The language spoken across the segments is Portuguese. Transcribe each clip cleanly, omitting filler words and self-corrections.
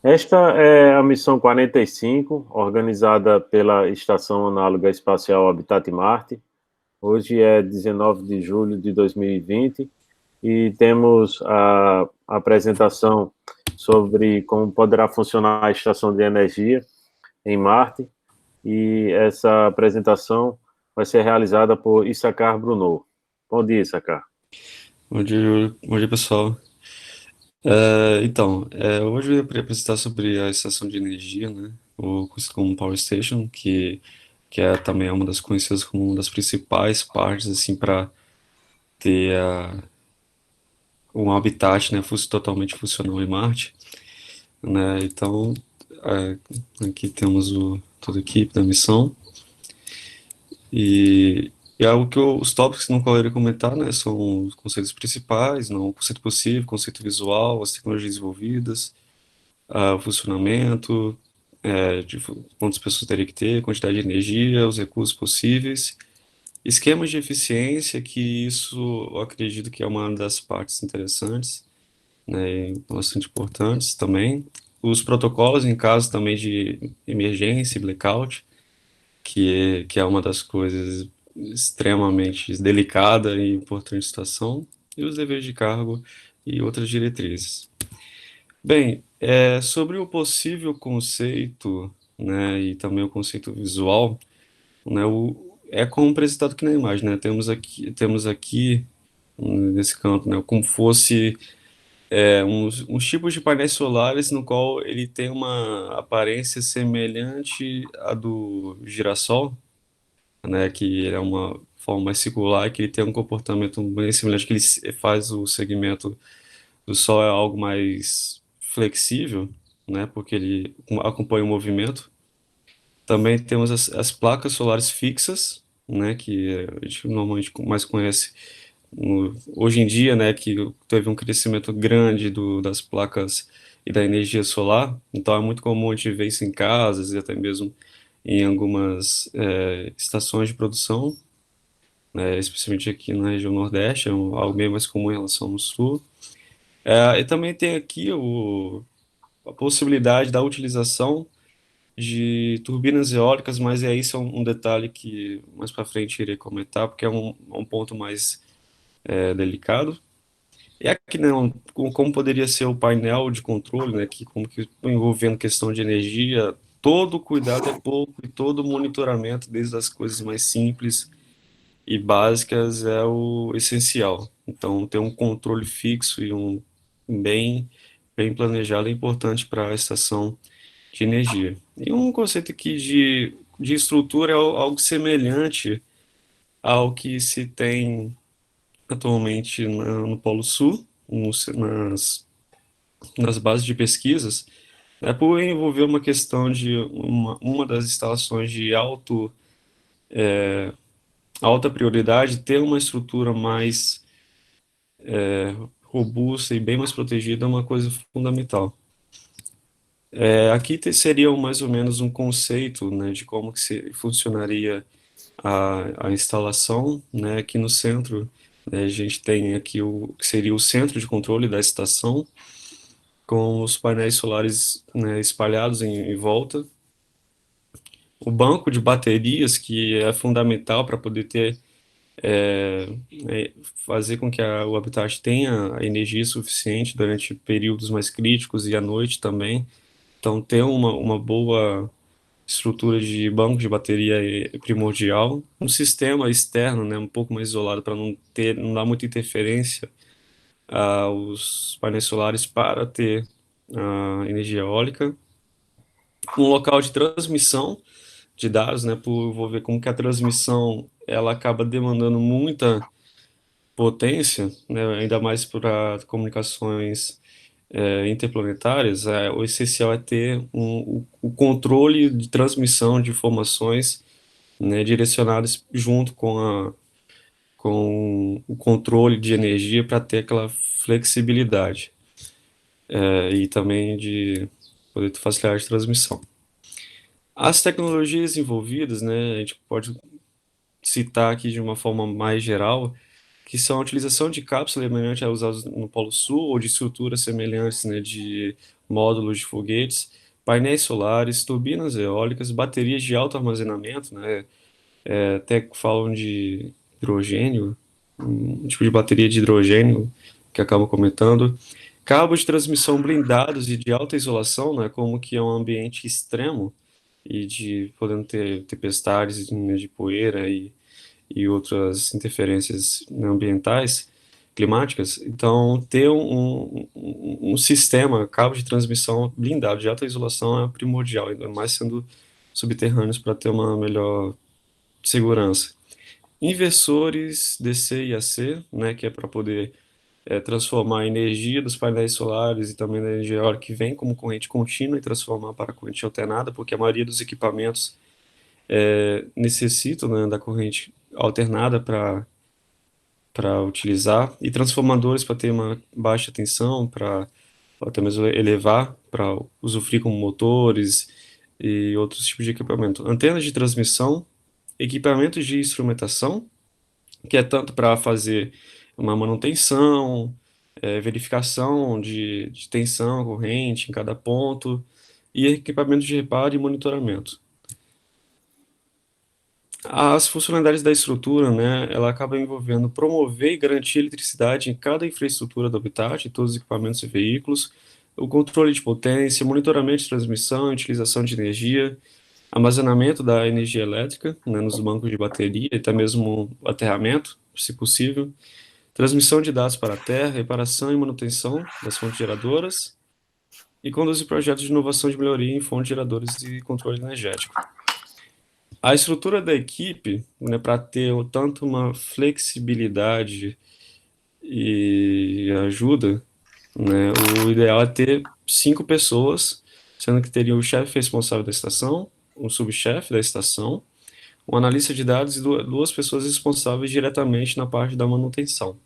Esta é a missão 45, organizada pela Estação Análoga Espacial Habitat Marte. Hoje é 19 de julho de 2020 e temos a apresentação sobre como poderá funcionar a estação de energia em Marte. E essa apresentação vai ser realizada por Issacar Bruno. Bom dia, Issacar. Bom dia, pessoal. Hoje eu queria apresentar sobre a estação de energia, né, ou conhecido como Power Station, que é também uma das conhecidas como uma das principais partes, assim, para ter um habitat, né, totalmente funcional em Marte, né. Então, aqui temos toda a equipe da missão e algo os tópicos no qual eu iria comentar, né, são os conceitos principais, não, o conceito possível, o conceito visual, as tecnologias envolvidas, o funcionamento, de quantas pessoas teria que ter, quantidade de energia, os recursos possíveis, esquemas de eficiência, que isso eu acredito que é uma das partes interessantes, né, e bastante importantes também. Os protocolos em caso também de emergência e blackout, que é uma das coisas extremamente delicada e importante situação, e os deveres de cargo e outras diretrizes. Bem, sobre o possível conceito, né, e também o conceito visual, né, é como apresentado aqui na imagem, né, temos aqui nesse canto, né, como fosse uns tipos de painéis solares no qual ele tem uma aparência semelhante à do girassol, né, que é uma forma mais circular, que ele tem um comportamento bem semelhante, que ele faz o segmento do Sol é algo mais flexível, né, porque ele acompanha o movimento. Também temos as placas solares fixas, né, que a gente normalmente mais conhece hoje em dia, né, que teve um crescimento grande das placas e da energia solar. Então é muito comum a gente ver isso em casas e até mesmo em algumas estações de produção, né, especialmente aqui na região Nordeste, algo bem mais comum em relação ao Sul. E também tem aqui a possibilidade da utilização de turbinas eólicas, mas isso é um detalhe que mais para frente irei comentar, porque é um ponto mais delicado. E aqui, né, como poderia ser o painel de controle, né, que envolvendo questão de energia, todo cuidado é pouco e todo monitoramento, desde as coisas mais simples e básicas, é o essencial. Então, ter um controle fixo e bem, bem planejado é importante para a estação de energia. E um conceito aqui de estrutura é algo semelhante ao que se tem atualmente no Polo Sul, nas bases de pesquisas, por envolver uma questão de uma das instalações de alta prioridade ter uma estrutura mais robusta e bem mais protegida é uma coisa fundamental. Aqui seria mais ou menos um conceito, né, de como que funcionaria a instalação, né, aqui no centro, né, a gente tem aqui o que seria o centro de controle da estação, com os painéis solares, né, espalhados em volta, o banco de baterias, que é fundamental para poder fazer com que o habitat tenha a energia suficiente durante períodos mais críticos e à noite também. Então, ter uma boa estrutura de banco de bateria é primordial. Um sistema externo, né, um pouco mais isolado para não dar muita interferência aos painéis solares para ter a energia eólica. Um local de transmissão de dados, né, vou ver como que a transmissão ela acaba demandando muita potência, né, ainda mais para comunicações interplanetárias. O essencial é ter o controle de transmissão de informações, né, direcionadas junto com o controle de energia para ter aquela flexibilidade, e também de poder facilitar a transmissão. As tecnologias envolvidas, né, a gente pode citar aqui de uma forma mais geral, que são a utilização de cápsula semelhante a usados no Polo Sul ou de estruturas semelhantes, né, de módulos de foguetes, painéis solares, turbinas eólicas, baterias de alto armazenamento, né, até falam de hidrogênio, um tipo de bateria de hidrogênio que acabam comentando, cabos de transmissão blindados e de alta isolação, né, como que é um ambiente extremo e de podendo ter tempestades, né, de poeira e outras interferências, né, ambientais, climáticas. Então, ter um sistema, cabo de transmissão blindado de alta isolação é primordial, ainda mais sendo subterrâneos para ter uma melhor segurança. Inversores DC e AC, né, que é para poder transformar a energia dos painéis solares e também da energia eólica que vem como corrente contínua e transformar para corrente alternada, porque a maioria dos equipamentos necessitam, né, da corrente alternada para utilizar, e transformadores para ter uma baixa tensão, para até mesmo elevar, para usufruir como motores e outros tipos de equipamento. Antenas de transmissão, equipamentos de instrumentação, que é tanto para fazer uma manutenção, verificação de tensão corrente em cada ponto, e equipamentos de reparo e monitoramento. As funcionalidades da estrutura, né, ela acaba envolvendo promover e garantir eletricidade em cada infraestrutura do habitat, em todos os equipamentos e veículos, o controle de potência, monitoramento de transmissão e utilização de energia, armazenamento da energia elétrica, né, nos bancos de bateria e até mesmo o aterramento, se possível, transmissão de dados para a terra, reparação e manutenção das fontes geradoras e conduzir projetos de inovação de melhoria em fontes geradoras e controle energético. A estrutura da equipe, né, para ter tanto uma flexibilidade e ajuda, né, o ideal é ter 5 pessoas, sendo que teria o chefe responsável da estação, um subchefe da estação, um analista de dados e duas pessoas responsáveis diretamente na parte da manutenção,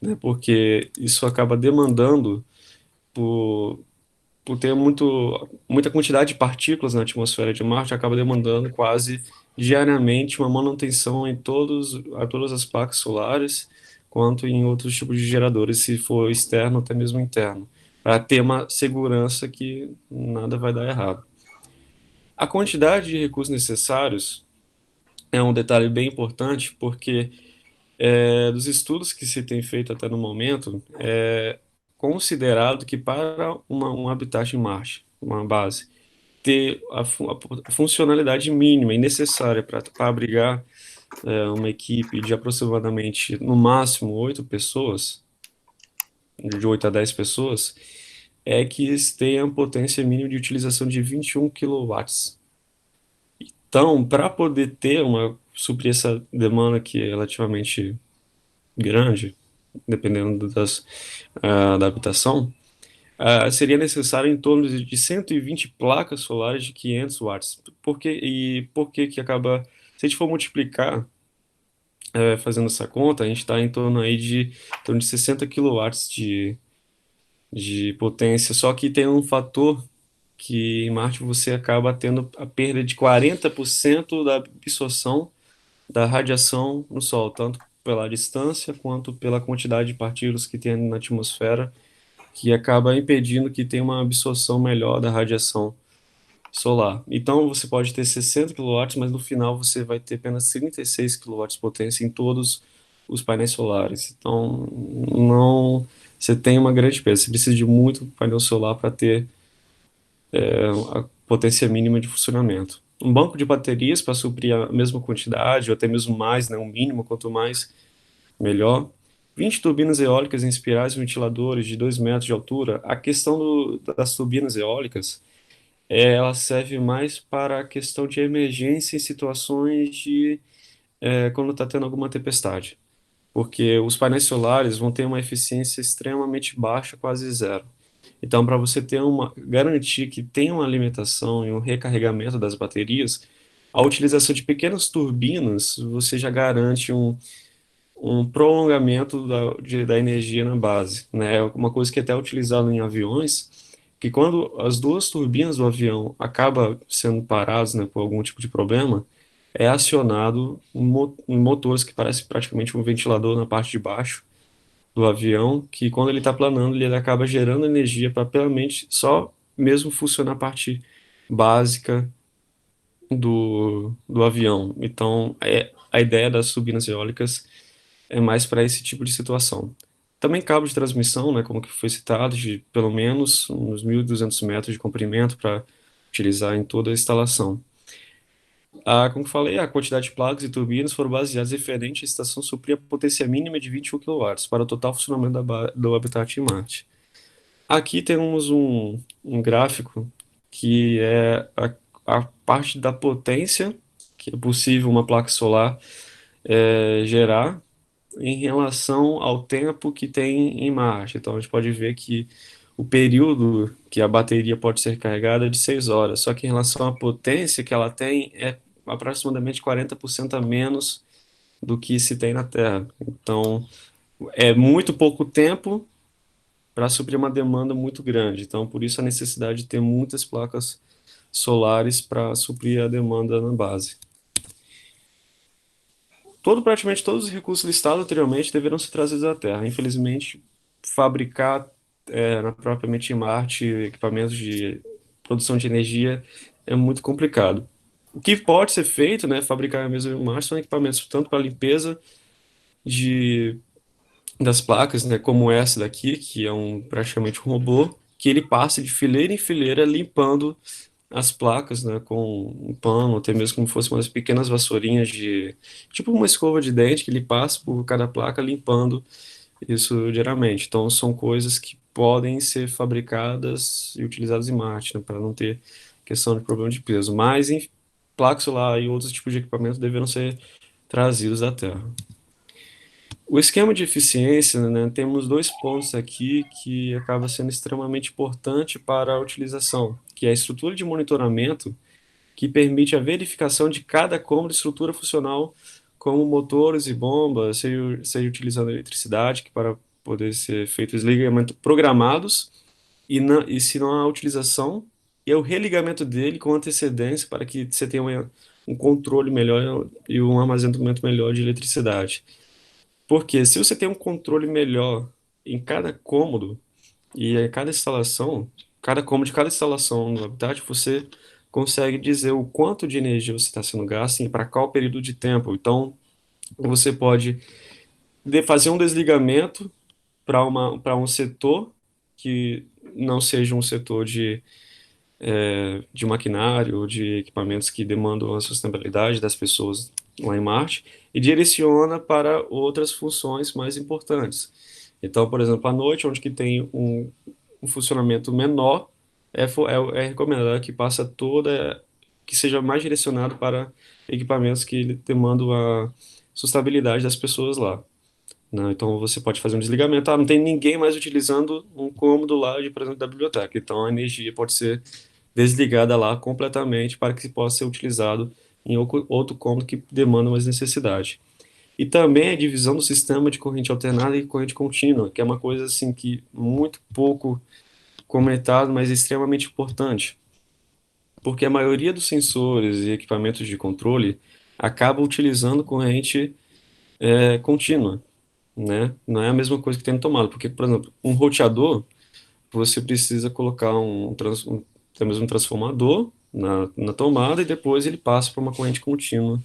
né, porque isso acaba demandando por ter muita quantidade de partículas na atmosfera de Marte, acaba demandando quase diariamente uma manutenção a todas as placas solares, quanto em outros tipos de geradores, se for externo ou até mesmo interno, para ter uma segurança que nada vai dar errado. A quantidade de recursos necessários é um detalhe bem importante, porque dos estudos que se tem feito até no momento, é considerado que para um habitat em Marte, uma base, ter a funcionalidade mínima e necessária para abrigar uma equipe de aproximadamente, no máximo, 8 pessoas, de 8 a 10 pessoas, é que eles tenham potência mínima de utilização de 21 quilowatts. Então, para poder suprir essa demanda que é relativamente grande, dependendo da habitação, seria necessário em torno de 120 placas solares de 500 watts. Por que acaba... Se a gente for multiplicar, fazendo essa conta, a gente está em torno aí em torno de 60 quilowatts de potência, só que tem um fator que em Marte você acaba tendo a perda de 40% da absorção da radiação no Sol, tanto pela distância quanto pela quantidade de partículas que tem na atmosfera, que acaba impedindo que tenha uma absorção melhor da radiação solar. Então você pode ter 60 quilowatts, mas no final você vai ter apenas 36 quilowatts de potência em todos os painéis solares. Então não, você tem uma grande perda. Você precisa de muito painel solar para ter a potência mínima de funcionamento. Um banco de baterias para suprir a mesma quantidade, ou até mesmo mais, né, um mínimo, quanto mais, melhor. 20 turbinas eólicas em espirais e ventiladores de 2 metros de altura. A questão das turbinas eólicas, ela serve mais para a questão de emergência em situações de quando está tendo alguma tempestade. Porque os painéis solares vão ter uma eficiência extremamente baixa, quase zero. Então, para você garantir que tem uma alimentação e um recarregamento das baterias, a utilização de pequenas turbinas, você já garante um prolongamento da energia na base, né? É uma coisa que é até utilizado em aviões, que quando as duas turbinas do avião acabam sendo paradas, né, por algum tipo de problema, é acionado em motores que parece praticamente um ventilador na parte de baixo do avião, que quando ele está planando, ele acaba gerando energia para plenamente só mesmo funcionar a parte básica do avião. Então, a ideia das turbinas eólicas é mais para esse tipo de situação. Também cabo de transmissão, né, como que foi citado, de pelo menos uns 1.200 metros de comprimento para utilizar em toda a instalação. Como eu falei, a quantidade de placas e turbinas foram baseadas referente à estação suprir a potência mínima de 21 kW para o total funcionamento do habitat em Marte. Aqui temos um gráfico que é a parte da potência que é possível uma placa solar gerar em relação ao tempo que tem em Marte. Então a gente pode ver que o período que a bateria pode ser carregada é de 6 horas, só que em relação à potência que ela tem é aproximadamente 40% a menos do que se tem na Terra. Então é muito pouco tempo para suprir uma demanda muito grande. Então por isso a necessidade de ter muitas placas solares para suprir a demanda na base. Praticamente todos os recursos listados anteriormente deverão ser trazidos à Terra. Infelizmente, fabricar propriamente em Marte equipamentos de produção de energia é muito complicado. O que pode ser feito, né, fabricar mesmo em Marte, são equipamentos tanto para limpeza de, das placas, né, como essa daqui, que é praticamente um robô, que ele passa de fileira em fileira limpando as placas, né, com um pano, até mesmo como fossem umas pequenas vassourinhas tipo uma escova de dente que ele passa por cada placa limpando isso diariamente. Então são coisas que podem ser fabricadas e utilizadas em Marte, né, para não ter questão de problema de peso. Mas em placa solar e outros tipos de equipamentos deverão ser trazidos à Terra. O esquema de eficiência, né, temos dois pontos aqui que acaba sendo extremamente importante para a utilização, que é a estrutura de monitoramento que permite a verificação de cada cômodo de estrutura funcional, como motores e bombas, seja utilizando eletricidade, que para poder ser feito desligamento programados, e se não há utilização, e é o religamento dele com antecedência para que você tenha um controle melhor e um armazenamento melhor de eletricidade. Porque se você tem um controle melhor em cada cômodo, e a cada instalação, cada cômodo de cada instalação no Habitat, você consegue dizer o quanto de energia você está sendo gasto e para qual período de tempo. Então, você pode fazer um desligamento para um setor que não seja um setor de maquinário ou de equipamentos que demandam a sustentabilidade das pessoas lá em Marte e direciona para outras funções mais importantes. Então, por exemplo, à noite, onde que tem um funcionamento menor, é recomendado que passa que seja mais direcionado para equipamentos que demandam a sustentabilidade das pessoas lá, né? Então você pode fazer um desligamento, não tem ninguém mais utilizando um cômodo lá, por exemplo, da biblioteca. Então a energia pode ser desligada lá completamente para que possa ser utilizado em outro cômodo que demanda mais necessidade. E também a divisão do sistema de corrente alternada e corrente contínua, que é uma coisa assim que muito pouco comentado, mas extremamente importante, porque a maioria dos sensores e equipamentos de controle acaba utilizando corrente contínua, né? Não é a mesma coisa que tem no tomada, porque, por exemplo, um roteador, você precisa colocar até mesmo um transformador na tomada e depois ele passa para uma corrente contínua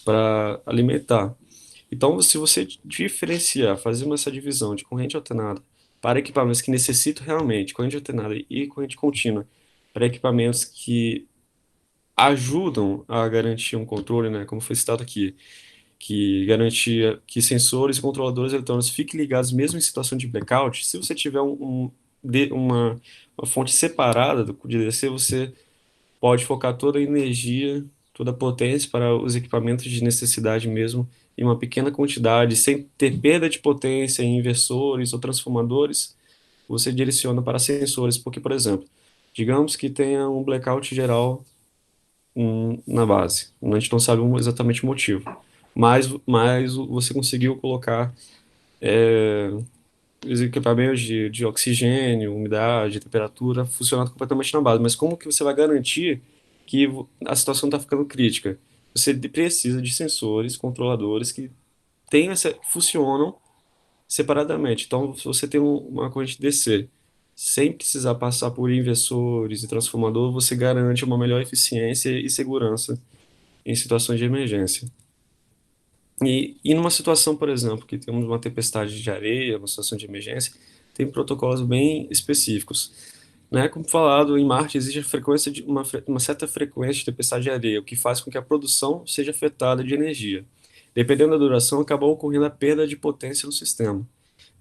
para alimentar. Então, se você diferenciar, fazer essa divisão de corrente alternada para equipamentos que necessitam realmente corrente alternada e corrente contínua, para equipamentos que ajudam a garantir um controle, né, como foi citado aqui, que garantia que sensores e controladores eletrônicos fiquem ligados mesmo em situação de blackout, se você tiver uma fonte separada de DC, você pode focar toda a energia, toda a potência para os equipamentos de necessidade mesmo, em uma pequena quantidade, sem ter perda de potência em inversores ou transformadores, você direciona para sensores, porque, por exemplo, digamos que tenha um blackout geral na base, a gente não sabe exatamente o motivo, mas você conseguiu colocar os equipamentos de oxigênio, umidade, temperatura, funcionando completamente na base. Mas como que você vai garantir que a situação está ficando crítica? você precisa de sensores, controladores que funcionam separadamente. Então, se você tem uma corrente DC, sem precisar passar por inversores e transformador, você garante uma melhor eficiência e segurança em situações de emergência. E numa situação, por exemplo, que temos uma tempestade de areia, uma situação de emergência, tem protocolos bem específicos. Né? Como falado, em Marte existe a frequência uma certa frequência de tempestade de areia, o que faz com que a produção seja afetada de energia. Dependendo da duração, acaba ocorrendo a perda de potência no sistema.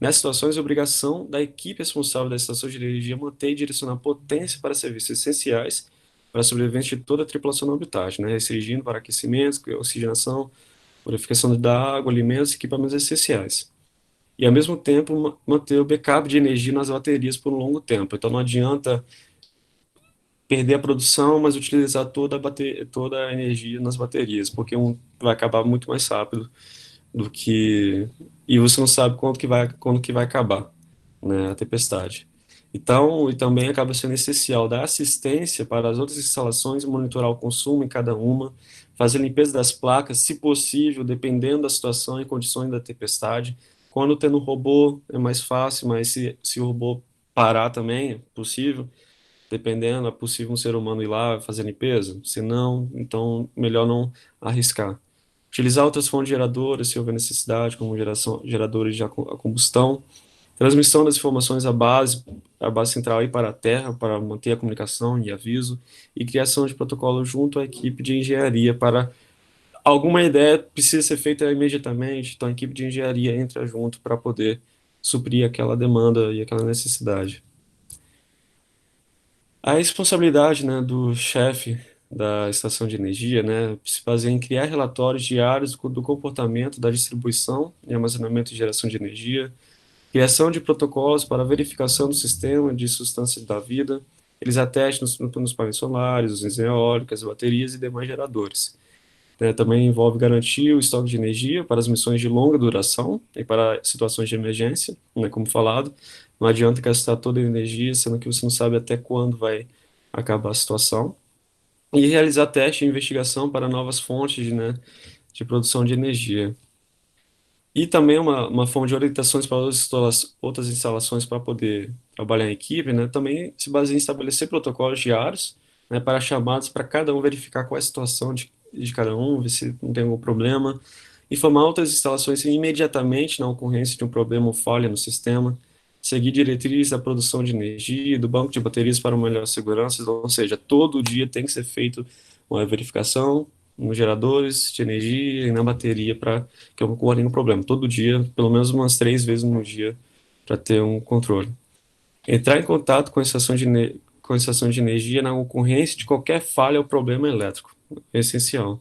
Nessas situações, é obrigação da equipe responsável da estação de energia manter e direcionar potência para serviços essenciais para a sobrevivência de toda a tripulação no habitat, né? Restringindo para aquecimento, oxigenação, purificação da água, alimentos e equipamentos essenciais. E, ao mesmo tempo, manter o backup de energia nas baterias por um longo tempo. Então, não adianta perder a produção, mas utilizar toda a energia nas baterias, porque vai acabar muito mais rápido do que... E você não sabe quando que vai acabar, né, a tempestade. Então, e também acaba sendo essencial dar assistência para as outras instalações, monitorar o consumo em cada uma, fazer limpeza das placas, se possível, dependendo da situação e condições da tempestade. Quando tendo robô é mais fácil, mas se o robô parar também, é possível, dependendo, é possível um ser humano ir lá fazer limpeza. Se não, então melhor não arriscar. Utilizar outras fontes geradoras, se houver necessidade, como geradores de a combustão. Transmissão das informações à base central e para a Terra, para manter a comunicação e aviso. E criação de protocolo junto à equipe de engenharia para alguma ideia precisa ser feita imediatamente, então a equipe de engenharia entra junto para poder suprir aquela demanda e aquela necessidade. A responsabilidade, né, do chefe da estação de energia, né, se baseia em criar relatórios diários do comportamento da distribuição e armazenamento e geração de energia, criação de protocolos para verificação do sistema de substâncias da vida, eles atestam nos painéis solares, usinas eólicas, baterias e demais geradores. Né, também envolve garantir o estoque de energia para as missões de longa duração e para situações de emergência, né, como falado. Não adianta gastar toda a energia, sendo que você não sabe até quando vai acabar a situação. E realizar teste e investigação para novas fontes, né, de produção de energia. E também uma fonte de orientações para outras instalações para poder trabalhar em equipe, né, também se baseia em estabelecer protocolos diários, né, para chamadas para cada um verificar qual é a situação de cada um, ver se não tem algum problema, informar outras instalações imediatamente na ocorrência de um problema ou falha no sistema, seguir diretrizes da produção de energia e do banco de baterias para uma melhor segurança, ou seja, todo dia tem que ser feito uma verificação nos geradores de energia e na bateria para que eu ocorra nenhum problema. Todo dia, pelo menos umas 3 vezes no dia, para ter um controle. Entrar em contato com a com a estação de energia na ocorrência de qualquer falha ou problema elétrico. É essencial.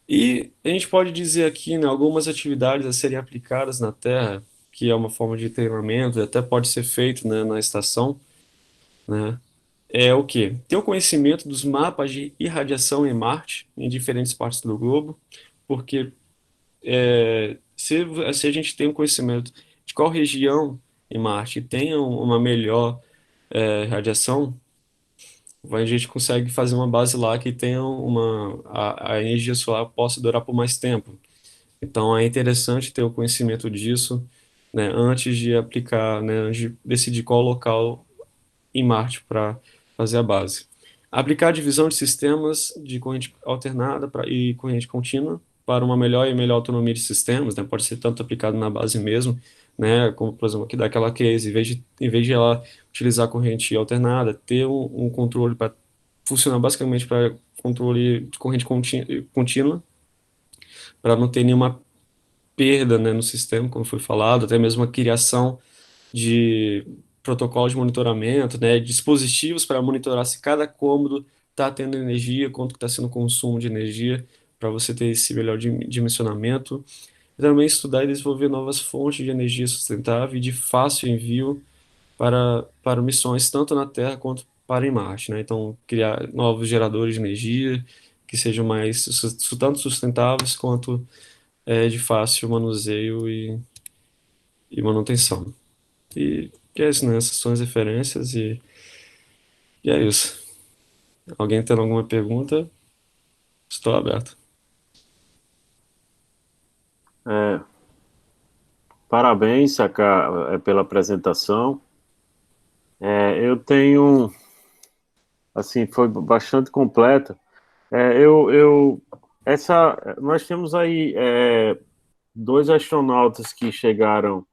E a gente pode dizer aqui, né, algumas atividades a serem aplicadas na Terra, que é uma forma de treinamento, e até pode ser feito, né, na estação, né, é o quê? Ter o conhecimento dos mapas de irradiação em Marte, em diferentes partes do globo, porque se a gente tem um conhecimento de qual região em Marte tem uma melhor radiação, a gente consegue fazer uma base lá que tenha a energia solar possa durar por mais tempo. Então é interessante ter o conhecimento disso, né, antes de aplicar, né, antes de decidir qual local em Marte para fazer a base. Aplicar a divisão de sistemas de corrente alternada e corrente contínua para uma melhor e melhor autonomia de sistemas, né? Pode ser tanto aplicado na base mesmo, né? Como, por exemplo, aqui daquela case, em vez de ela utilizar corrente alternada, ter um controle para funcionar basicamente para controle de corrente contínua, para não ter nenhuma perda, né, no sistema, como foi falado, até mesmo a criação de protocolo de monitoramento, né, dispositivos para monitorar se cada cômodo está tendo energia, quanto está sendo o consumo de energia, para você ter esse melhor dimensionamento. E também estudar e desenvolver novas fontes de energia sustentável e de fácil envio para missões tanto na Terra quanto para em Marte, né? Então, criar novos geradores de energia que sejam mais tanto sustentáveis quanto de fácil manuseio e manutenção. E é isso, né? Essas são as referências e é isso. Alguém tendo alguma pergunta? Estou aberto. É, parabéns, Saka, pela apresentação. Eu tenho, assim, foi bastante completa. Nós temos aí dois astronautas que chegaram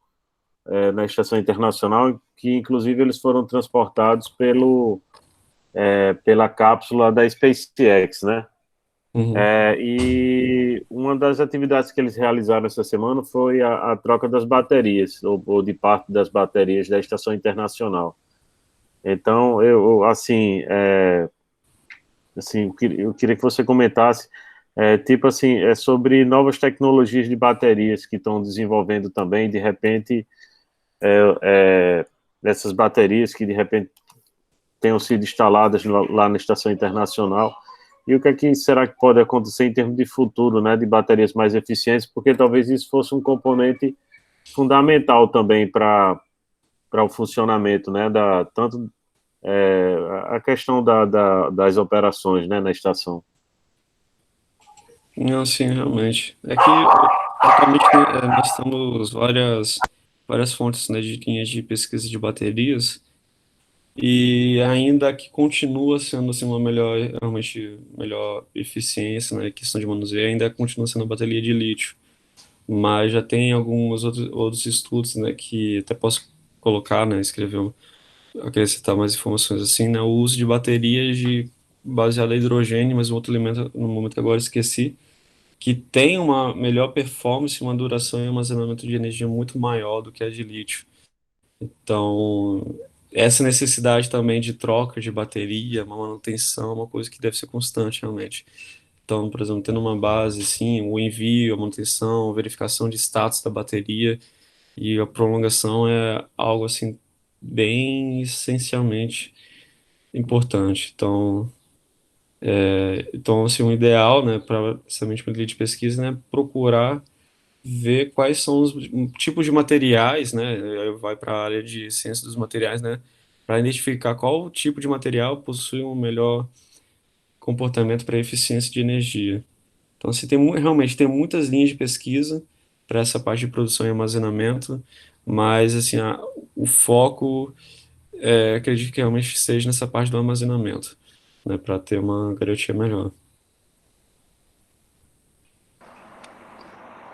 na Estação Internacional, que inclusive eles foram transportados pela cápsula da SpaceX, né? Uhum. E uma das atividades que eles realizaram essa semana foi a troca das baterias, ou de parte das baterias da Estação Internacional. Então, eu queria que você comentasse, tipo assim, sobre novas tecnologias de baterias que estão desenvolvendo também, de repente, essas baterias que de repente tenham sido instaladas lá na Estação Internacional, e o que é que será que pode acontecer em termos de futuro, né, de baterias mais eficientes, porque talvez isso fosse um componente fundamental também para o funcionamento, né, tanto a questão das operações, né, na estação. Não, sim, realmente. É que atualmente, né, nós temos várias fontes, né, de linhas de pesquisa de baterias e ainda que continua sendo assim, uma melhor, realmente melhor eficiência, né, questão de manuseio, ainda continua sendo a bateria de lítio. Mas já tem alguns outros estudos, né, que até posso colocar, né, escrever, acrescentar mais informações assim, né, o uso de baterias baseada em hidrogênio, mas um outro elemento, no momento agora esqueci, que tem uma melhor performance, uma duração e armazenamento de energia muito maior do que a de lítio. Então, essa necessidade também de troca de bateria, uma manutenção, é uma coisa que deve ser constante realmente. Então, por exemplo, tendo uma base, sim, o envio, a manutenção, a verificação de status da bateria e a prolongação é algo assim bem essencialmente importante. Então assim, o ideal, né, para somente uma linha de pesquisa, né, é procurar ver quais são os tipos de materiais, né, aí vai para a área de ciência dos materiais, né, para identificar qual tipo de material possui um melhor comportamento para eficiência de energia. Então, assim, realmente tem muitas linhas de pesquisa para essa parte de produção e armazenamento, mas assim, o foco acredito que realmente seja nessa parte do armazenamento, né, para ter uma garantia melhor.